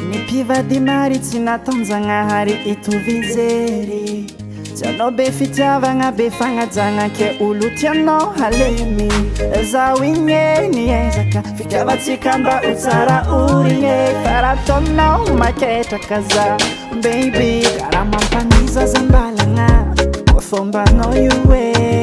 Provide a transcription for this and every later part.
Ny mpivady mary tsy natonjagnahary itovizery tianao be fitiavagna be fagnajagna ke olo tianao halemy zaho igny e niezaka fitiavatsika mba ho tsara origny karaha ataonao maketraka za baby karaha mampaniza zambalagna koa fombanao io e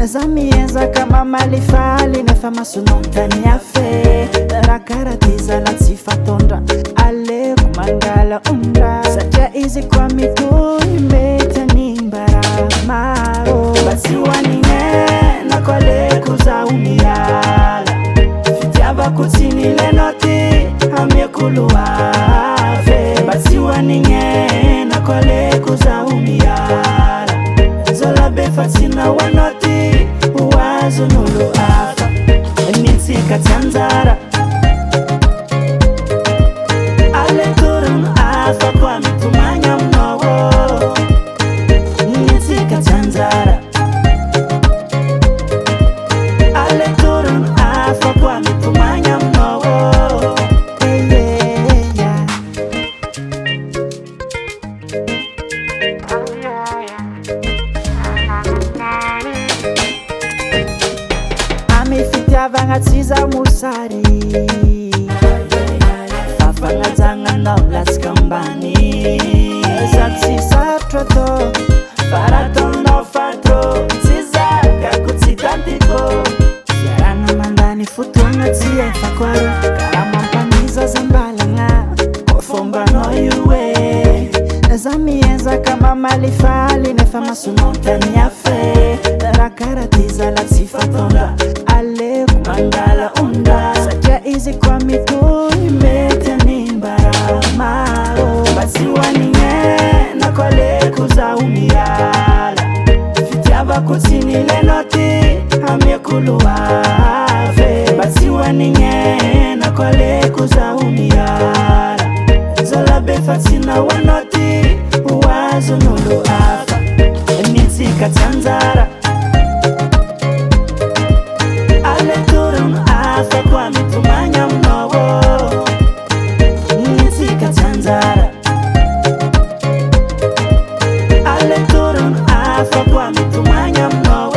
za miezaka mamalifaly nefa masonontany afe raha karaha ty zala tsy fatondra aleko mangala ondra satria izy koa mitohy mety animbara maro mba tsy hoanigny na koa aleko zaho miala fitiavako tsy nilenao ty amiako loave mba tsy hoanigny na koa aleko zaho miala zalabe fa tsy nahoanao ty hoazon'olo hafa nitsika tsy anjara aletorano hafa koa mitomagna aminao nitsika tsy anjara aletorano hafa koa mitomagna aminao amy fitiavagna tsy za mosary fafanajagnagnao latsaka ambany za tsy sarotro atao farataonao fatro tsy zakako tsy tantiko fiarana mandany fotoagna tsy efakoara karaha mampaniza zambalagna koa fombanao io e za miezaka mamalifaly nefa masonontany afe raha karaha ty zala tsy fatondra aleko mangala ondra satria izy koa mitohy mety animbara maro mba tsy hoanigny na koa aleko zaho miala fitiavako tsy nilenao ty amiako loave mba tsy hoanigny na koa aleko zaho miala zalabe fa tsy nahoanao ty hoazon'olo hafa nitsika tsy anjara aletorano hafa koa mitomagna aminao nitsika tsy anjara aletorano hafa koa mitomagna aminao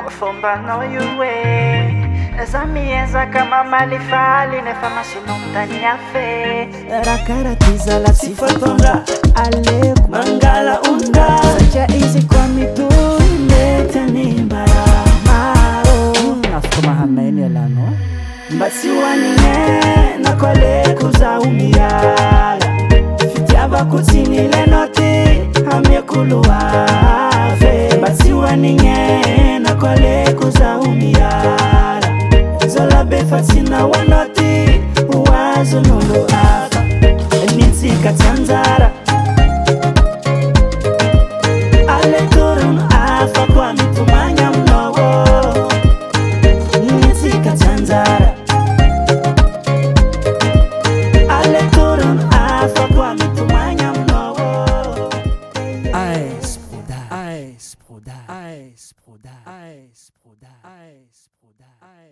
koa fombanao io e za miezaka mamalifaly nefa masonontany afe raha karaha ty zala tsy fatondra aleko mangala ondra satria izy koa mitohy mety animbara maro afaka mahamainy alanao mba tsy hoanigny na koa aleko zaho miala fitiavako tsy nilenao ty amiako loave mba tsy hoanigny na koa aleko zaho miala zalabe fa tsy nahoanao ty hoazon'olo hafa nitsika tsy anjara aletorano hafa koa mitomagna aminao nitsika tsy anjara aletorano hafa koa mitomagna aminao Ice Proda, Ice Proda, Ice Proda, Ice Proda, Ice Proda.